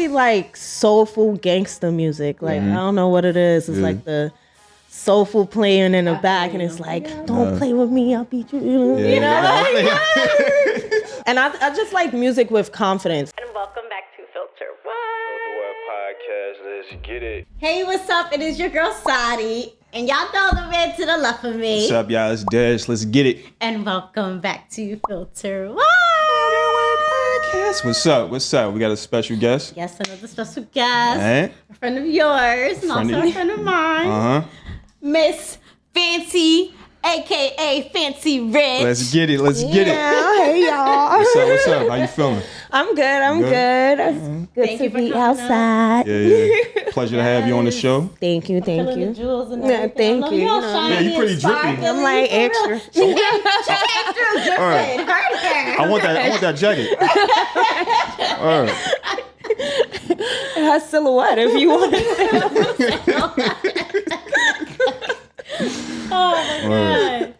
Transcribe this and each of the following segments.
really like soulful gangster music. Like I don't know what it is. It's like the soulful playing in the back, and it's like, don't play with me, I'll beat you. You know? And I just like music with confidence. And welcome back to Filter What? Podcast, let's get it. Hey, what's up? It is your girl Satti, and y'all know the man to the left of me. What's up, y'all? It's Dash. Let's get it. And welcome back to Filter What? What's up? What's up? We got a special guest. Yes, another special guest. Right. A friend of yours, and also a friend of mine. Miss Fancy, a.k.a. Fancy Rich. Let's get it. Let's get it. Hey y'all. What's up? How you feeling? I'm good. It's good Thank to you for be coming outside. Yeah. Pleasure to have you on the show. Thank you. The jewels and Yeah, everything. thank you. Yeah, you pretty drippy. I'm like extra. Extra dripping. All right. I want that jacket. All right. It has silhouette if you want it. Oh my God.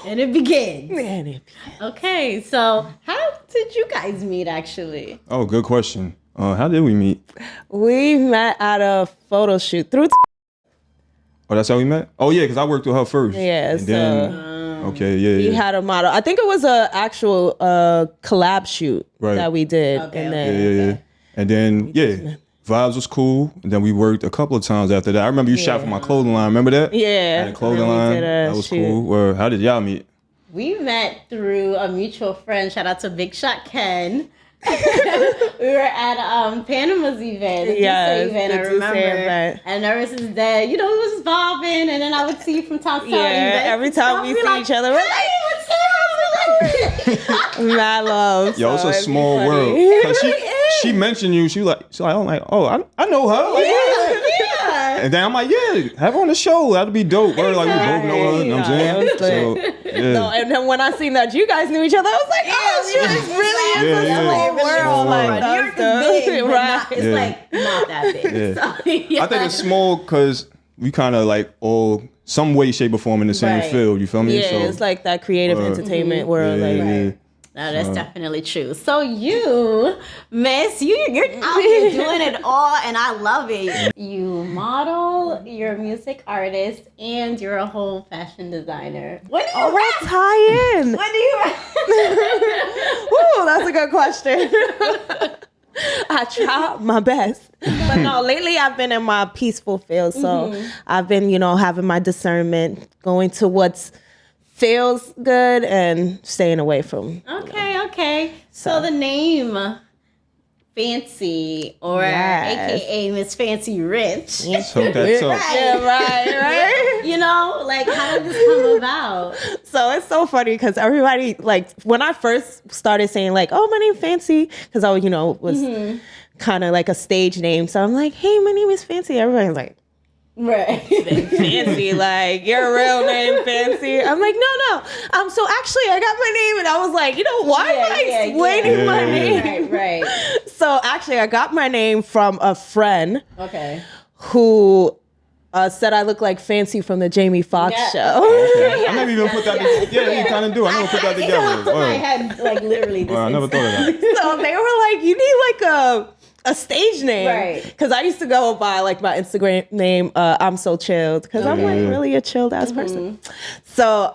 And it begins. Man, Okay, so how did you guys meet actually? Oh, good question. How did we meet? we met at a photo shoot through. Oh, that's how we met? Oh, yeah, because I worked with her first. Yeah, And so then, okay, yeah. we had a model. I think it was a actual collab shoot Right. that we did, Okay, and okay. then Yeah. And then, vibes was cool. And then we worked a couple of times after that. I remember you shot for my clothing line. Remember that? yeah, I had a clothing and then we line. did a That was shoot. cool. Or how did y'all meet? We met through a mutual friend. Shout out to Big Shot Ken. We were at Panama's event, the Yes, Duce event, the I Duce remember. event. And ever since then, it was bobbing, and then I would see you from time to time. Yeah, every time we see each other, we're hey, what's up? mad love. Yo, so it's a it'd be small funny. world. It 'Cause really is. she mentioned you. I'm like, oh, I know her. Like, Yeah. And then I'm like, yeah, have her on the show. That'd be dope. We're like, we both know her. You know what I'm Yeah, saying? it was So, lit. yeah. No, and then when I seen that you guys knew each other, I was like, oh, you guys really is Yeah, a small world. Like, New that's York is big, but right. not, it's Yeah. like not that big. Yeah. So, yeah. I think it's small because we kind of like all some way, shape, or form in the same Right. field. You feel me? Yeah, So, it's like that creative entertainment world. yeah, Like, yeah. No, that's definitely true. So you, Miss, you're out here doing it all, and I love it. You model, you're a music artist, and you're a whole fashion designer. When do you oh, rap? let's tie in. When do you rap? Woo, that's a good question. I try my best. But no, lately I've been in my peaceful field. So I've been, having my discernment, going to what's feels good and staying away from. Okay. So the name Fancy, or Yes. AKA Miss Fancy Rich. So that's up. Yeah, right. Like, how did this come about? So it's so funny because everybody, like, when I first started saying, like, oh, my name's Fancy, because I, was kind of like a stage name. So I'm like, hey, my name is Fancy. Everybody's like, Right. Fancy, like, your real name, Fancy. I'm like, no. So actually, I got my name, and I was like, why am I explaining my name? Right. So actually, I got my name from a friend Okay. who said I look like Fancy from the Jamie Foxx Yeah. show. Okay. I never even put that together. Yeah, you kind of do. I never put that It together. popped in my Word. head, like, literally. This Well, I never thought of that. So they were like, you need like a stage name. Right. Because I used to go by like my Instagram name, I'm so chilled. Because I'm like Okay. really a chilled ass person. So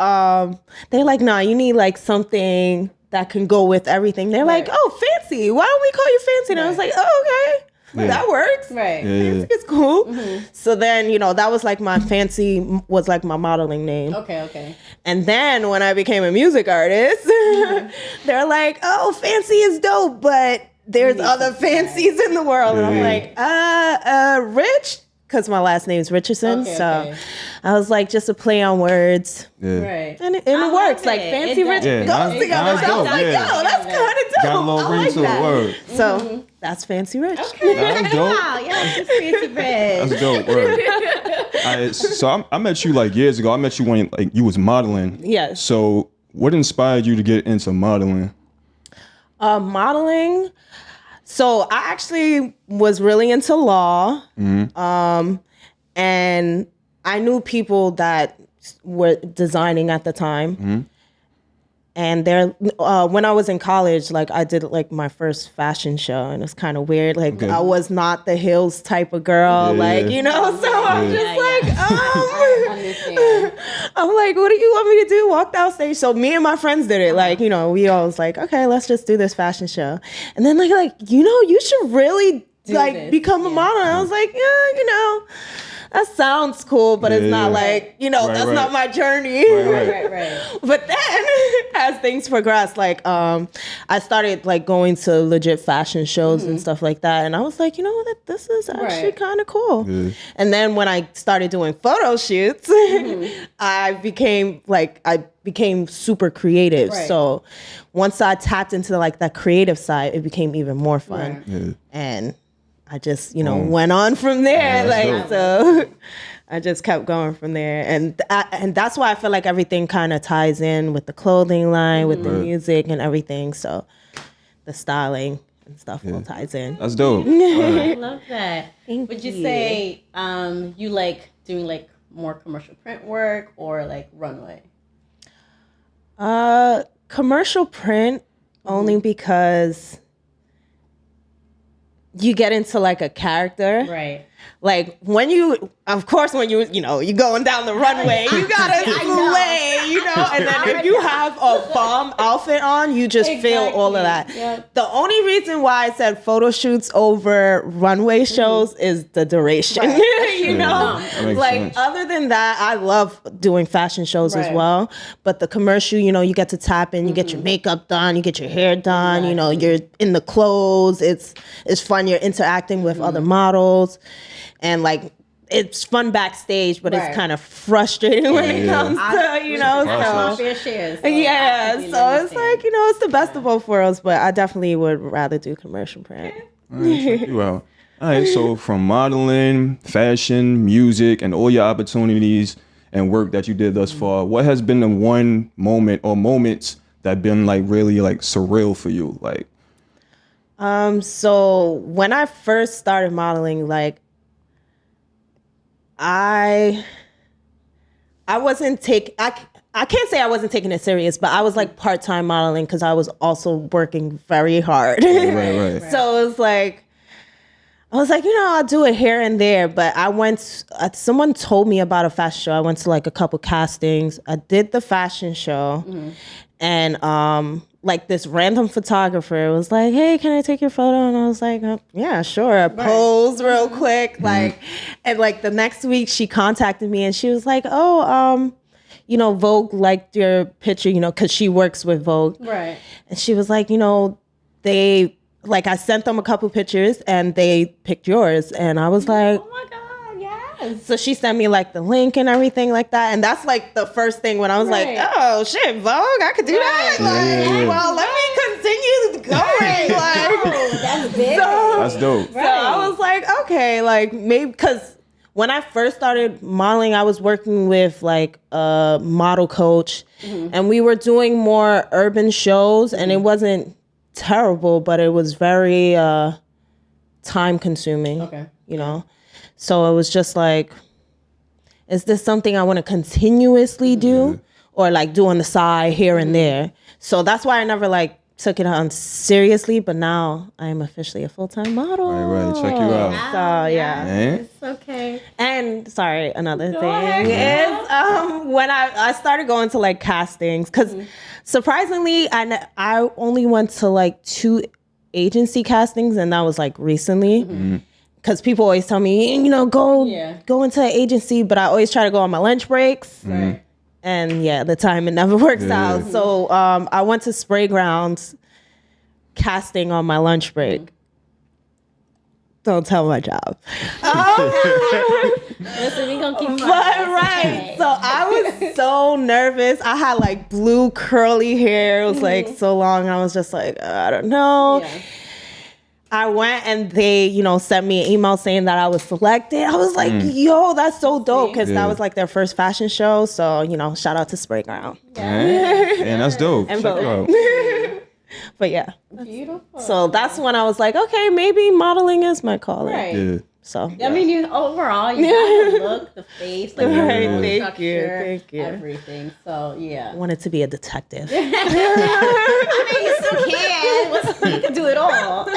they're like, nah, you need like something that can go with everything. They're like, oh, Fancy. Why don't we call you Fancy? And I was like, oh, okay. Yeah. That works. Right. Yeah. It's cool. So then, that was like my Fancy was like my modeling name. Okay. And then when I became a music artist, they're like, oh, Fancy is dope, but there's other Fancies in the world. And I'm like, Rich, because my last name's Richardson. Okay. I was like, just a play on words. Yeah. Right. And it love works. it. Like Fancy It Rich does. Yeah, goes together. nice So I was dope, like, yeah. yo, that's kind of dope. Got a little I ring like to it. that. Word. So that's Fancy Rich. That's dope. Wow, yeah, it's Fancy Rich. That's dope. Word. So I met you like years ago. I met you when like you was modeling. Yes. So what inspired you to get into modeling? Modeling. So I actually was really into law. And I knew people that were designing at the time. And there, when I was in college, like I did like my first fashion show, and it's kind of weird. Like I was not the heels type of girl, like you know. So I'm just I'm like, what do you want me to do? Walk down stage. So me and my friends did it. Like you know, we all was like, okay, let's just do this fashion show. And then like you know, you should really become a model. And I was like, yeah, you know. That sounds cool, but it's not like, you know, that's not my journey. Right. But then as things progressed, like I started like going to legit fashion shows and stuff like that. And I was like, you know what, this is actually kind of cool. Yeah. And then when I started doing photo shoots, I became super creative. Right. So once I tapped into like that creative side, it became even more fun. Right. Yeah. And I just, you know, went on from there. So I just kept going from there. And that's why I feel like everything kind of ties in with the clothing line, with the music and everything. So the styling and stuff all ties in. That's dope. I love that. Would you say you like doing like more commercial print work or like runway? Commercial print only because you get into like a character. Right. Like when you know, you're going down the runway, you gotta slay, you know, and then if you have a bomb outfit on, you just feel all of that. Yep. The only reason why I said photo shoots over runway shows is the duration, you know? Like sense. Other than that, I love doing fashion shows as well. But the commercial, you know, you get to tap in, you get your makeup done, you get your hair done, you know, you're in the clothes, it's fun, you're interacting with other models. And like it's fun backstage, but it's kind of frustrating when it comes to, you know, so fair shares. So it's like, you know, it's the best of both worlds, but I definitely would rather do commercial print. All right, check you out. All right, so from modeling, fashion, music, and all your opportunities and work that you did thus far, what has been the one moment or moments that been like really like surreal for you? Like, so when I first started modeling, like I wasn't I can't say I wasn't taking it serious, but I was like part-time modeling because I was also working very hard. Right. So it was like, I was like, you know, I'll do it here and there. But someone told me about a fashion show. I went to like a couple castings. I did the fashion show. And like this random photographer was like, hey, can I take your photo? And I was like, yeah, sure. I posed real quick. Like, and like the next week she contacted me and she was like, oh, you know, Vogue liked your picture, you know, because she works with Vogue. Right. And she was like, you know, I sent them a couple pictures and they picked yours. And I was like, oh my God, yes. So she sent me like the link and everything like that. And that's like the first thing when I was like, oh shit, Vogue, I could do that. Like, well, let me continue going. Like, that's big. That's dope. So I was like, okay, like maybe because when I first started modeling, I was working with like a model coach and we were doing more urban shows and it wasn't terrible, but it was very time consuming. Okay. You know? So it was just like, is this something I want to continuously do or like do on the side here and there? So that's why I never like took it on seriously, but now I am officially a full-time model. Right. Check you out. So yeah. It's okay. And sorry, another thing is when I started going to like castings, because surprisingly, I only went to like 2 agency castings, and that was like recently. Because people always tell me, you know, go into an agency, but I always try to go on my lunch breaks. Right. And the time it never works out. So I went to Spray Grounds casting on my lunch break. Don't tell my job. Listen, we gonna keep but so I was so nervous. I had like blue curly hair. It was like so long. I was just like, I don't know. Yeah. I went and they, you know, sent me an email saying that I was selected. I was like, yo, that's so dope. Because that was like their first fashion show. So, you know, shout out to Spray Ground. And that's dope. And check you out. But yeah. Beautiful. So that's when I was like, okay, maybe modeling is my calling. Right. So I mean, you overall, you got the look, the face, like your Right, voice thank structure, you, thank you. everything. So yeah. I wanted to be a detective. I mean, you still can. You can do it all.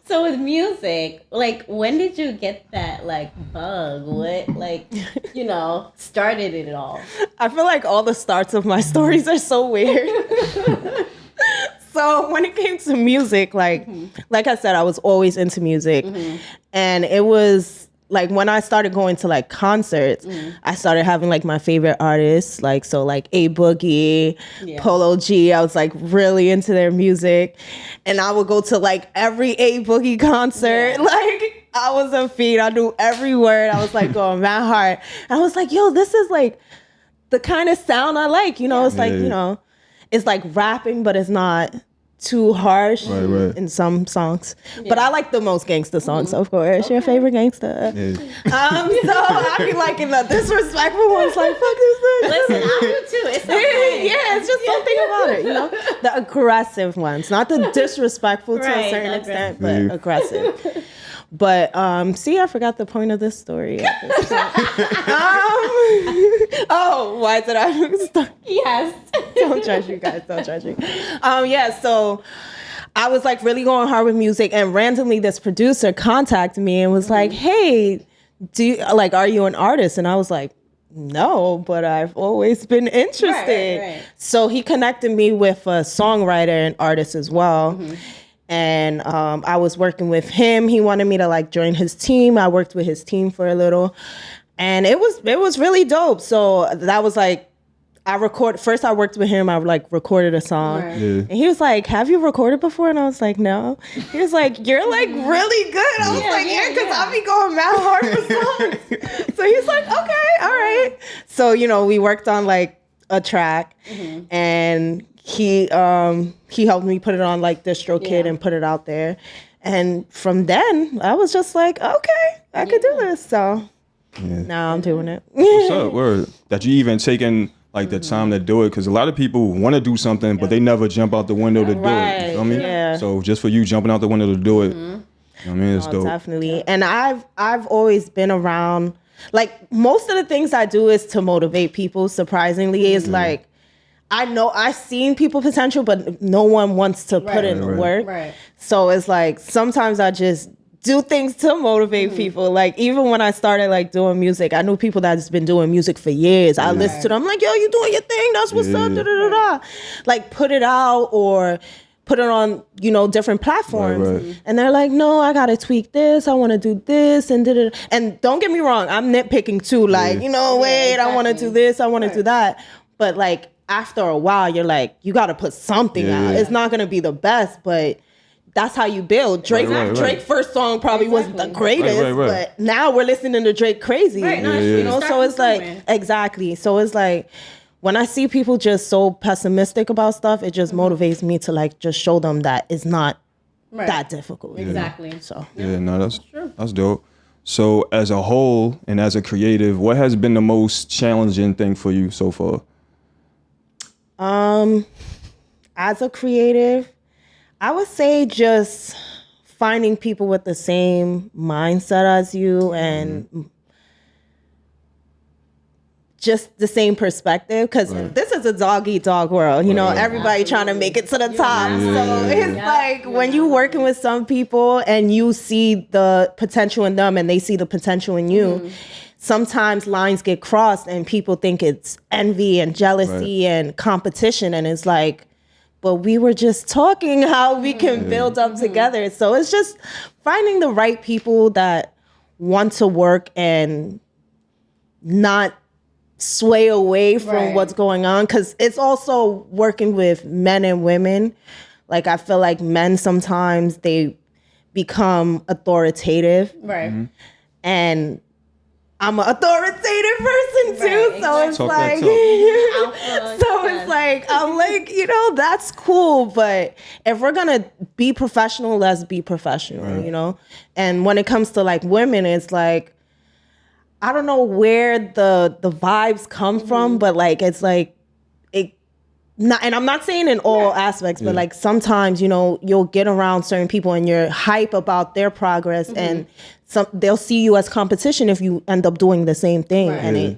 So with music, like, when did you get that, like, bug? What, like, started it all? I feel like all the starts of my stories are so weird. So when it came to music, like I said, I was always into music. And it was like when I started going to like concerts, I started having like my favorite artists, like A Boogie, Polo G. I was like really into their music. And I would go to like every A Boogie concert. Like I was a fiend. I knew every word. I was like going mad hard. And I was like, yo, this is like the kind of sound I like. It's like, it's like rapping, but it's not too harsh in some songs. But I like the most gangster songs, of course. Your favorite gangster. Yeah. So I be liking the disrespectful ones, like, fuck this thing. Listen, I do too. It's okay. Yeah, it's just something about it, The aggressive ones, not the disrespectful to a certain extent, but aggressive. But see, I forgot the point of this story. Why did I start? Yes. Don't judge you guys. Don't judge me. So I was like really going hard with music, and randomly this producer contacted me and was like, "Hey, are you an artist?" And I was like, "No, but I've always been interested." Right. So he connected me with a songwriter and artist as well. And I was working with him. He wanted me to like join his team. I worked with his team for a little, and it was really dope. So that was like, I worked with him. I like recorded a song, and he was like, "Have you recorded before?" And I was like, "No." He was like, "You're like really good." I was like, "Yeah, because I be going mad hard for songs." So he's like, "Okay, all right." So we worked on like a track, and he helped me put it on like DistroKid and put it out there. And from then I was just like, okay, I could do this. So now I'm doing it. What's up? Word. That you even taking like the time to do it, because a lot of people want to do something, but they never jump out the window to do it. You know what I mean? Yeah. So just for you jumping out the window to do it, it's dope. Definitely. And I've always been around, like most of the things I do is to motivate people. Surprisingly, is like, I know I've seen people potential, but no one wants to put in the work. Right. So it's like sometimes I just do things to motivate people. Like even when I started like doing music, I knew people that's been doing music for years. I listened to them, I'm like, yo, you doing your thing? That's what's up. Da, da, da, da. Like put it out or put it on, different platforms. And they're like, no, I gotta tweak this. I want to do this and da, da, da. And don't get me wrong, I'm nitpicking too. Like, I want to do this. I want to do that. But like, after a while, you're like, you got to put something out. It's not going to be the best, but that's how you build. Drake's first song probably wasn't the greatest, but now we're listening to Drake crazy. So it's like, exactly. So it's like, when I see people just so pessimistic about stuff, it just motivates me to like just show them that it's not that difficult. Exactly. So that's true. That's dope. So as a whole and as a creative, what has been the most challenging thing for you so far? As a creative, I would say just finding people with the same mindset as you and just the same perspective, because this is a dog eat dog world. Everybody trying to make it to the top. So it's like when you working with some people and you see the potential in them and they see the potential in you, sometimes lines get crossed and people think it's envy and jealousy and competition. And it's like, but we were just talking how we can build up together. So it's just finding the right people that want to work and not sway away from what's going on. Because it's also working with men and women. Like I feel like men sometimes they become authoritative. And I'm an authoritative person too, so it's like, I'm like, that's cool. But if we're gonna be professional, let's be professional, And when it comes to like women, it's like, I don't know where the vibes come from, but like it's like not, and I'm not saying in all aspects, but like sometimes, you know, you'll get around certain people and you're hype about their progress, and they'll see you as competition if you end up doing the same thing, and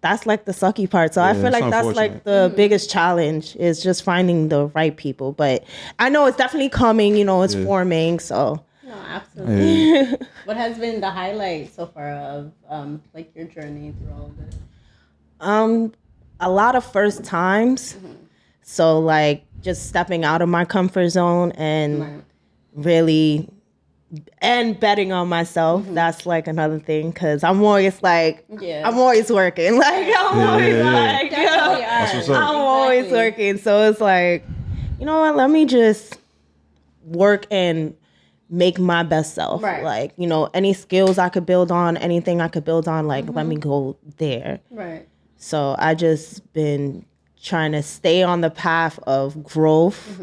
that's like the sucky part. So I feel like that's like the biggest challenge, is just finding the right people. But I know it's definitely coming, you know, it's forming. So no, absolutely. What has been the highlight so far of like your journey through all of this? A lot of first times. So like just stepping out of my comfort zone and really and betting on myself. That's like another thing, because I'm always like, I'm always working. Like I'm always like, I'm always working. So it's like, you know what? Let me just work and make my best self. Like, you know, any skills I could build on, anything I could build on, like let me go there. So I just been trying to stay on the path of growth,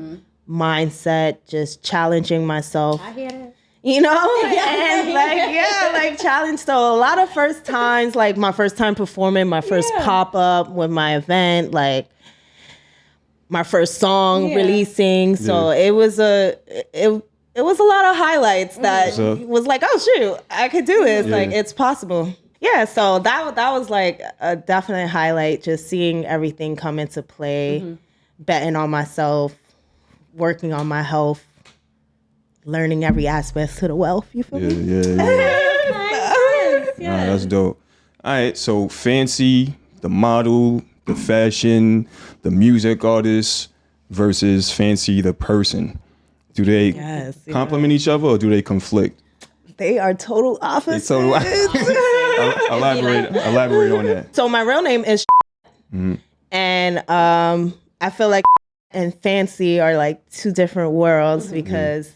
mindset, just challenging myself. I hear it. You know, and like challenge. So a lot of first times, like my first time performing, my first pop up with my event, like my first song releasing. So it was a lot of highlights that was like, oh shoot, I could do this. Like it's possible. Yeah. So that was like a definite highlight. Just seeing everything come into play, betting on myself, working on my health. Learning every aspect to the wealth, you feel me? Nah, that's dope. All right, so Fancy, the model, the fashion, the music artist versus Fancy, the person. Do they complement each other or do they conflict? They are total opposites. Elaborate on that. So my real name is and I feel like and Fancy are like two different worlds because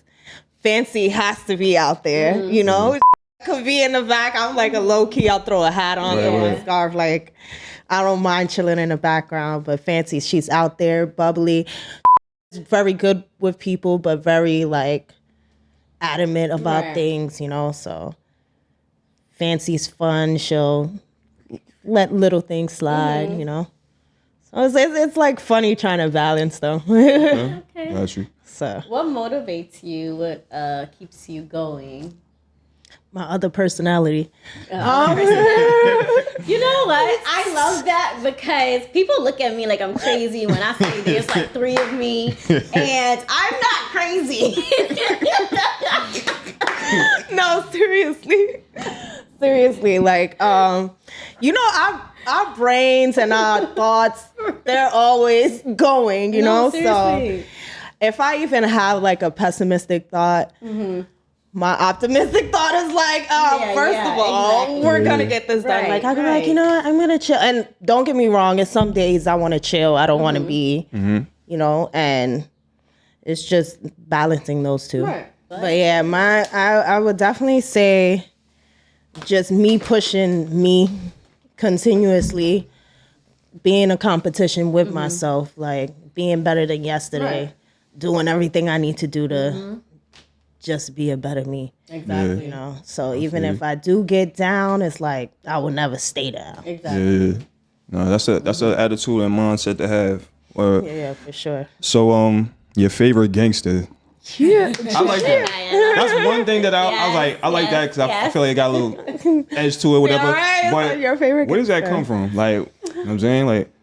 Fancy has to be out there, you know? Could be in the back. I'm like a low key, I'll throw a hat on, throw a scarf. Like, I don't mind chilling in the background, but Fancy, she's out there, bubbly. Very good with people, but very like adamant about things, you know? So Fancy's fun. She'll let little things slide, you know? So it's like funny trying to balance though. Got you. So what motivates you? What keeps you going? My other personality. You know what? I love that because people look at me like I'm crazy when I say there's like 3 of me, and I'm not crazy. No, seriously, like you know, our brains and our thoughts, they're always going, you know. Seriously. So if I even have like a pessimistic thought, my optimistic thought is like, first of all, we're gonna get this done. Like I can be like, you know what, I'm gonna chill. And don't get me wrong, it's some days I want to chill. I don't want to be, you know, and it's just balancing those two. But yeah, I would definitely say just me pushing me continuously, being a competition with myself, like being better than yesterday, doing everything I need to do to just be a better me. Exactly. You know, so even if I do get down, it's like I will never stay down. Exactly. Yeah. No, that's an attitude and mindset to have. Yeah, for sure. So your favorite gangster. Yeah. I like that. That's one thing that I was like, I like that because I feel like it got a little edge to it, whatever. But your favorite where does that gangster come from? Like, you know what I'm saying? Like,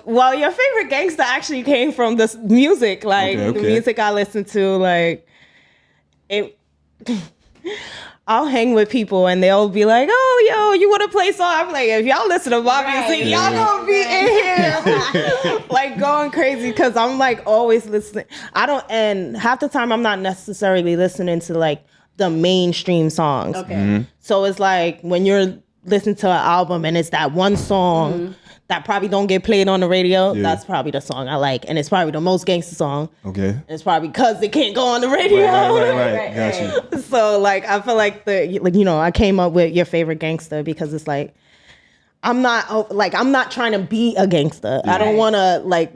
well, your favorite gangster actually came from this music, like the music I listen to, like it. I'll hang with people and they'll be like, "Oh, yo, you want to play song?" I'm like, "If y'all listen to my music, y'all gonna be in here like going crazy." Because I'm like always listening. And half the time I'm not necessarily listening to like the mainstream songs. So it's like when you're listening to an album and it's that one song that probably don't get played on the radio, that's probably the song I like. And it's probably the most gangster song. And it's probably because it can't go on the radio. Right. Got you. So like I feel like I came up with your favorite gangster because it's like I'm not trying to be a gangster. I don't want to like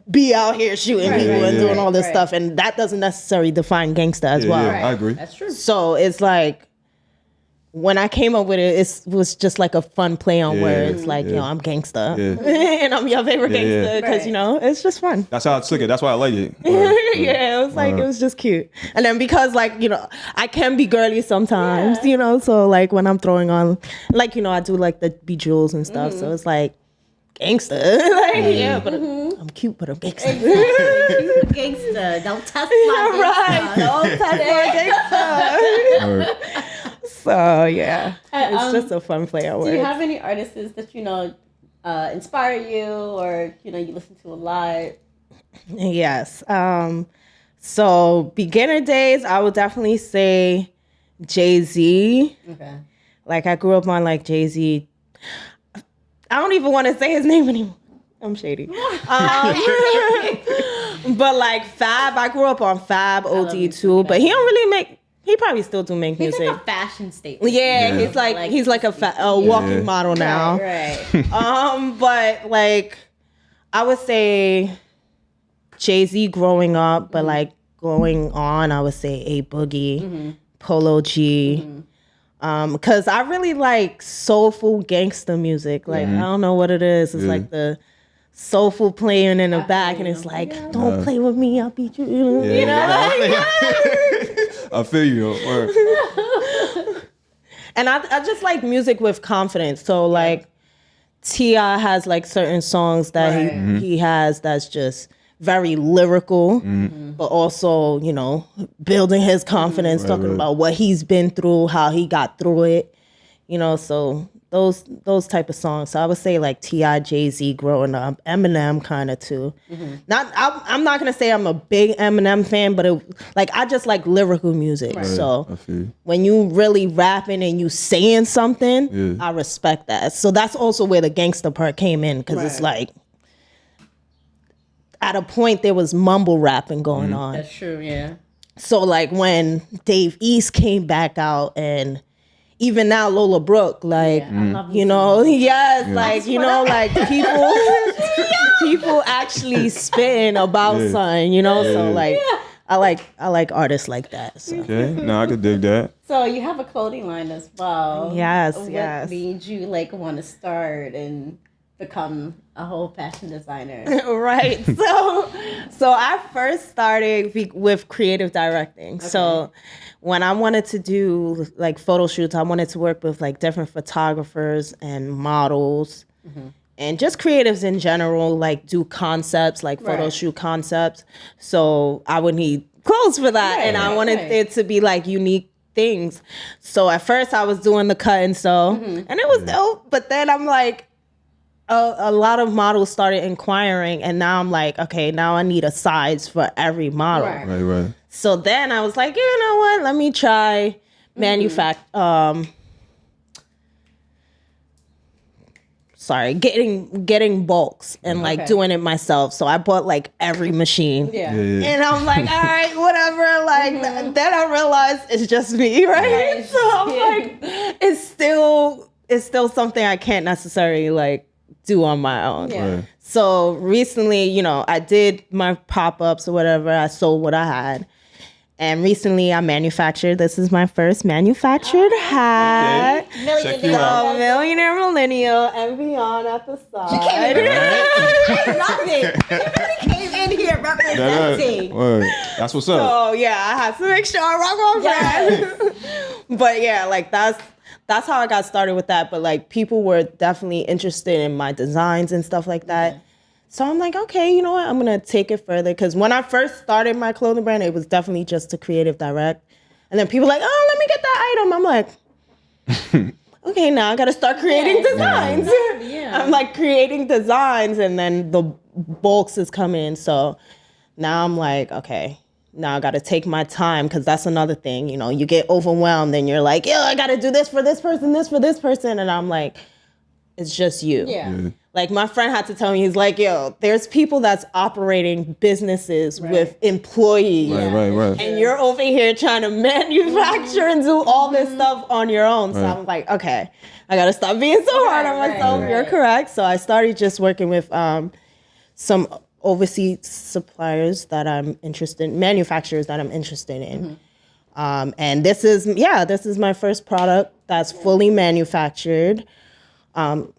be out here shooting people and doing all this stuff, and that doesn't necessarily define gangster as well. I agree. That's true. So it's like when I came up with it, it was just like a fun play on words. Like, yo, I'm gangsta. And I'm your favorite gangsta. Because, you know, it's just fun. That's how I took it. That's why I like it. Yeah, it was like, it was just cute. And then because, like, you know, I can be girly sometimes, you know. So, like, when I'm throwing on, like, you know, I do, like, the bejewels and stuff. So it's like, gangsta. Like, but I'm cute, but I'm gangsta. Cute gangsta. Don't test my gangsta. Don't test my gangsta. So yeah, it's just a fun play on words. Do you have any artists that you know inspire you, or you know you listen to a lot? Yes. So beginner days, I would definitely say Jay-Z. Okay. Like I grew up on like Jay-Z. I don't even want to say his name anymore. I'm shady. But like Fab, I grew up on Fab, OD too. But he don't really make. He probably still do make music. He's like a fashion statement. Yeah, he's like a walking model now. Right. But like I would say Jay-Z growing up, but like going on, I would say A Boogie, Polo G. Because I really like soulful gangster music. Like I don't know what it is. It's like the soulful playing in the back, and it's like, don't play with me, I'll beat you. You know? I feel you. And I just like music with confidence. So like T.I. has like certain songs that he has that's just very lyrical, but also, you know, building his confidence, talking about what he's been through, how he got through it, you know, so those type of songs. So I would say like T.I., Jay-Z growing up, Eminem kind of too. I'm not gonna say I'm a big Eminem fan, but I just like lyrical music. Right. So when you really rapping and you saying something, I respect that. So that's also where the gangster part came in, because it's like at a point there was mumble rapping going on. That's true, yeah. So like when Dave East came back out, and even now Lola Brooke, like, you know, like, you know, like people actually spitting about something, you know, so like, I like artists like that. So. Okay, no, I could dig that. So you have a clothing line as well. Yes, what made you like want to start and become a whole fashion designer? Right. So I first started with creative directing. Okay. So when I wanted to do like photo shoots, I wanted to work with like different photographers and models and just creatives in general, like do concepts, like photo shoot concepts. So I would need clothes for that. And I wanted it to be like unique things. So at first I was doing the cut and sew, and it was dope. But then I'm like, a lot of models started inquiring, and now I'm like, okay, now I need a size for every model. Right. So then I was like, you know what? Let me try getting bulks and like doing it myself. So I bought like every machine. And I'm like, all right, whatever. Like then I realized it's just me, right? So I'm like, it's still something I can't necessarily like do on my own. So recently, you know, I did my pop-ups or whatever. I sold what I had. And recently I manufactured, this is my first manufactured hat. Check you out. Millionaire Millennial and beyond at the side. I love it. You really came in here representing. That's what's up. So yeah, I had to make sure I rock my brand. But yeah, like that's how I got started with that. But like people were definitely interested in my designs and stuff like that. So I'm like, okay, you know what? I'm going to take it further. Because when I first started my clothing brand, it was definitely just to creative direct. And then people were like, oh, let me get that item. I'm like, okay, now I got to start creating designs. I'm like creating designs, and then the bulks is coming. So now I'm like, okay, now I got to take my time, because that's another thing. You know, you get overwhelmed and you're like, yo, I got to do this for this person, this for this person. And I'm like, it's just you. Like my friend had to tell me, he's like, yo, there's people that's operating businesses with employees. Right. And you're over here trying to manufacture and do all this stuff on your own. So I'm like, okay, I got to stop being so hard on myself. You're correct. So I started just working with some overseas suppliers that I'm interested in, manufacturers that I'm interested in. And this is my first product that's fully manufactured. I'll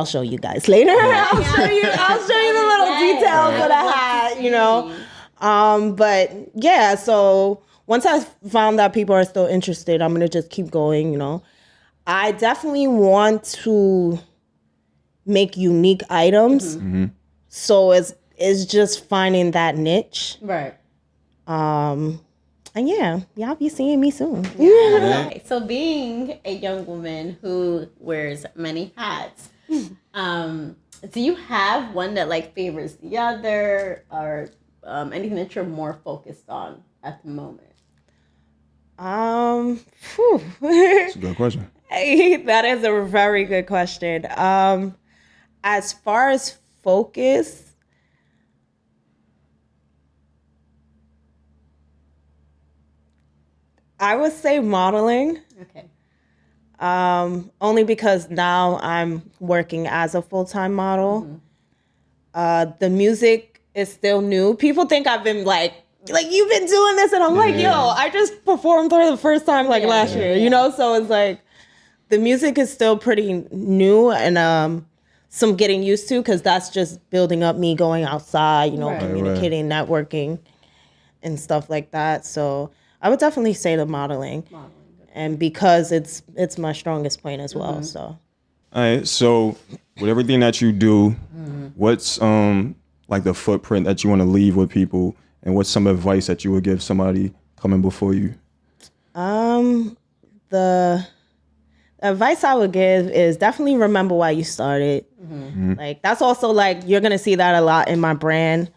show you guys later. I'll show you the little details of the hat, you know. But yeah, so once I found that people are still interested, I'm gonna just keep going, you know. I definitely want to make unique items. So it's just finding that niche. Right. And yeah, y'all be seeing me soon. Okay, so being a young woman who wears many hats, do you have one that like favors the other, or anything that you're more focused on at the moment? That's a good question. That is a very good question. As far as focus, I would say modeling. Okay. Only because now I'm working as a full-time model. The music is still new. People think I've been like you've been doing this, and I'm like, yo, I just performed for the first time last year, you know? So it's like the music is still pretty new, and some getting used to, because that's just building up me going outside, you know, communicating, networking, and stuff like that. So I would definitely say the modeling. And because it's my strongest point as well. So, all right. So with everything that you do, what's like the footprint that you want to leave with people, and what's some advice that you would give somebody coming before you? The advice I would give is definitely remember why you started. Like that's also like you're gonna see that a lot in my brand.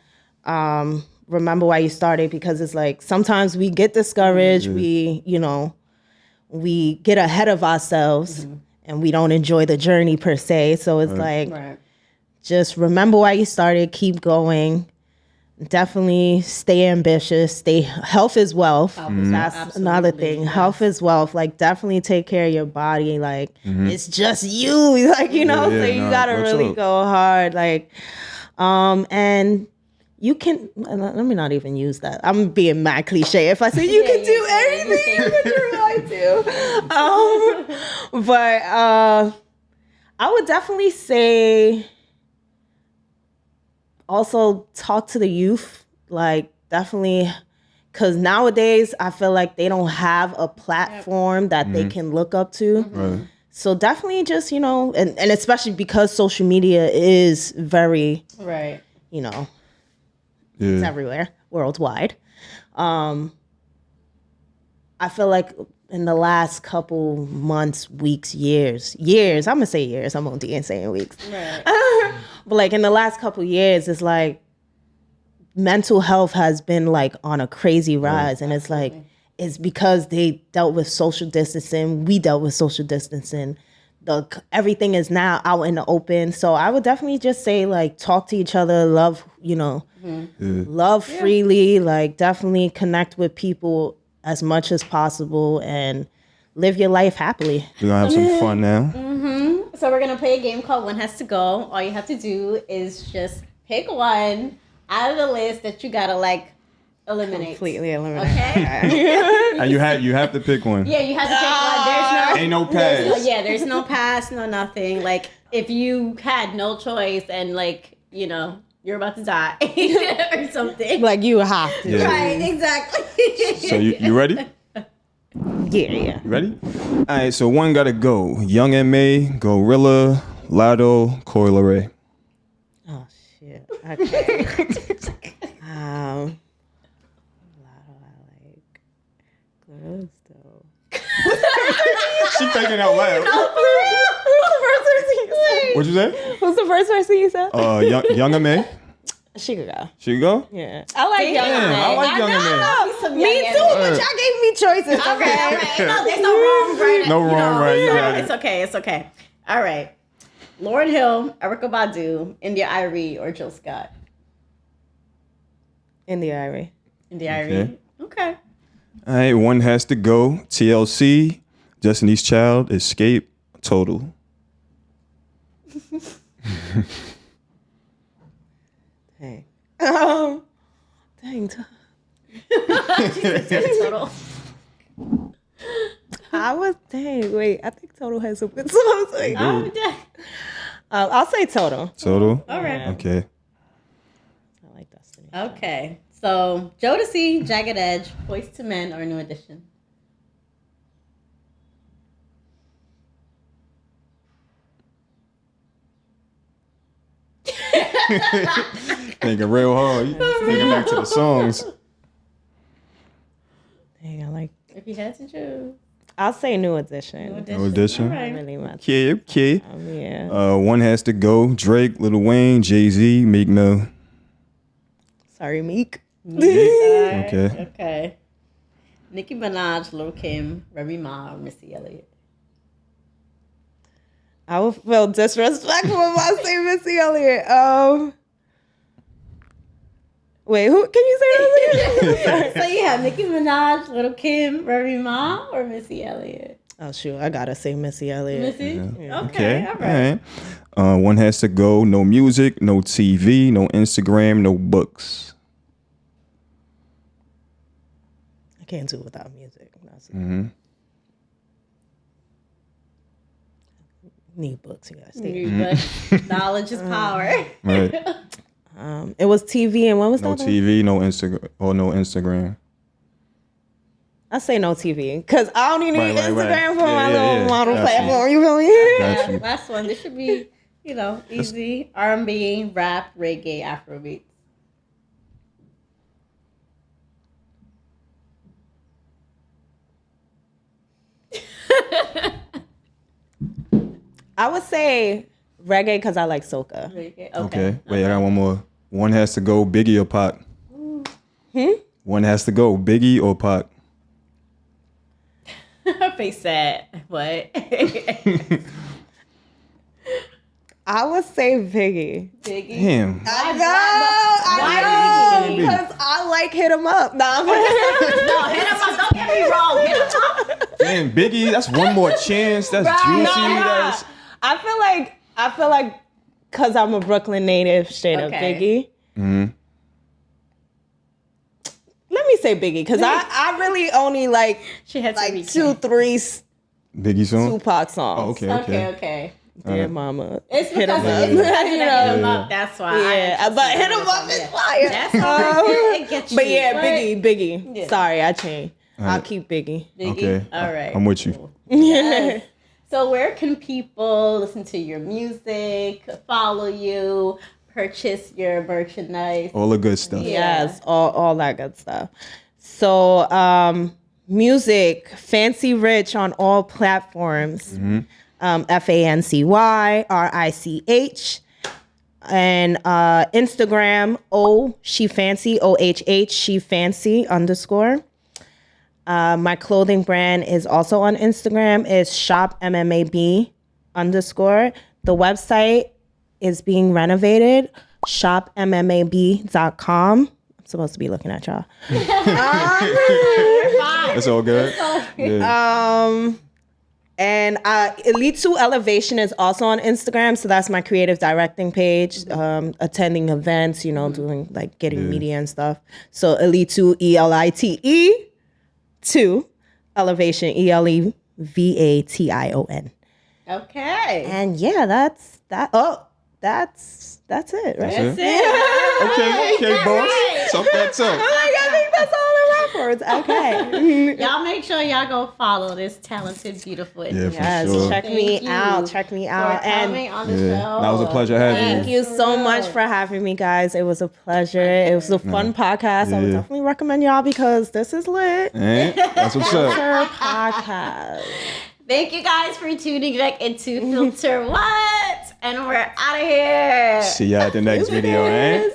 Remember why you started, because it's like sometimes we get discouraged. We get ahead of ourselves and we don't enjoy the journey per se. So it's like, just remember why you started, keep going. Definitely stay ambitious. Health is wealth. That's another thing. Yes. Health is wealth. Like definitely take care of your body. Like it's just you. Like, you know, so you gotta really go hard. Like, and you can, let me not even use that. I'm being mad cliche if I say you can do anything, you can do what I do. But I would definitely say also talk to the youth. Like definitely, because nowadays I feel like they don't have a platform that they can look up to. Right. So definitely just, you know, and especially because social media is very, you know, it's everywhere, worldwide. I feel like in the last couple months, weeks, years, I'm gonna say years, I'm on D and saying weeks. Right. But like in the last couple years, it's like mental health has been like on a crazy rise. And it's like, it's because they dealt with social distancing. We dealt with social distancing. Everything is now out in the open. So I would definitely just say like talk to each other, love, you know, love freely, like definitely connect with people as much as possible and live your life happily. We're gonna have some fun now. So we're gonna play a game called One Has to Go. All you have to do is just pick one out of the list that you gotta like eliminate. Completely eliminate. Okay. And you have to pick one. Yeah, you have to pick one. Ain't no pass. There's no pass, no nothing. Like if you had no choice and like, you know, you're about to die or something. Like you have to. Yeah. Right, exactly. So you ready? Yeah. You ready? All right, so one gotta go. Young M.A., Gorilla, Lotto, Coil Ray. Oh shit. Okay. Lotto I like. Gorilla's dope. She thinking out loud. Who's the first person you said? What'd you say? Who's the first person you said? Young M.A. She could go. She could go? Yeah. I like Young Damn, M.A. I like Young M.A. Me too, but y'all gave me choices. Okay. No, there's no wrong, right? No wrong, right? You got it. It's okay. All right. Lauryn Hill, Erykah Badu, India Arie, or Jill Scott? India Arie. India Arie. Okay. All right, one has to go. TLC, Destiny's Child, Escape, Total. Hey. Dang. Total. I think Total has some good songs. I'm dead. I'll say Total. Total? All right. Okay. I like Destiny. Okay. So, Jodeci, Jagged Edge, Boyz II Men, or New Edition? Thinking real hard. Thinking back to the songs. Dang, I like. If you had to choose. I'll say New Edition. New Edition. All right. Really much. Okay. Yeah. One has to go. Drake, Lil Wayne, Jay-Z, Meek Mill. Sorry, Meek. Okay. Okay. Nicki Minaj, Lil Kim, Remy Ma, or Missy Elliott? I would feel disrespectful if I say Missy Elliott. Wait, who? Can you say that again? So you have Nicki Minaj, Lil Kim, Remy Ma, or Missy Elliott? Oh shoot, I gotta say Missy Elliott. Missy? Yeah. Okay, all right. All right. One has to go. No music, no TV, no Instagram, no books. I can't do without music. Need books, you guys. Knowledge is power. Right. It was TV, and what was No that? TV, no Instagram, or no Instagram. I say no TV because I don't even need Right. Instagram for my Yeah, little model Got you. platform. You feel me? Got you. Last one. This should be, easy. R&B, rap, reggae, Afrobeat. I would say reggae because I like soca. Reggae. Okay. Wait, I got one more. One has to go. Biggie or Pac. One has to go. Biggie or Pac. Her face sad. What? I would say Biggie. Biggie. Damn. I Why know, Biggie? because I like hit 'em up. Nah, No, hit him up. Don't get me wrong. Hit him up. Damn, Biggie. That's one more chance. That's juicy. That's I feel like because I'm a Brooklyn native, straight up Okay. Biggie. Let me say Biggie because I really only like She had to like recap. 2-3 Biggie song. Tupac songs. Oh, okay. Okay. Dear mama. It's Hit 'em because up. it's because You of know. hit him up. That's why. Yeah, but hit 'em up is fire. That's all it gets you. But yeah, Biggie. Yeah. Sorry, I changed. I'll Alright. keep Biggie. Biggie. Okay. All right. I'm with you. Cool. Yes. So where can people listen to your music, follow you, purchase your merchandise? All the good stuff. Yeah. Yes, all that good stuff. So, music, Fancy Rich on all platforms. FANCYRICH. And Instagram, she fancy, OHH, she fancy _ my clothing brand is also on Instagram. It's shop MMAB _ The website is being renovated. shopmmab.com. I'm supposed to be looking at y'all. It's all good. Yeah. And Elite 2 Elevation is also on Instagram. So that's my creative directing page, attending events, doing like getting media and stuff. So Elite 2, ELITE 2 Elevation, ELEVATION. Okay. And yeah, that's that. Oh, that's it, right? That's it. Okay, boss. So that's up. I think that's all the records. Okay. Y'all make sure y'all go follow this talented, beautiful Yeah, individual. for Yes, sure. check me out. For coming on the show. That was a pleasure having you. Thank you so much for having me, guys. It was a pleasure. It was a fun podcast. I would Yeah. definitely recommend y'all because this is lit. That's what's up. Filter podcast. Thank you guys for tuning back into Filter What? And we're out of here. See y'all at the next video, eh?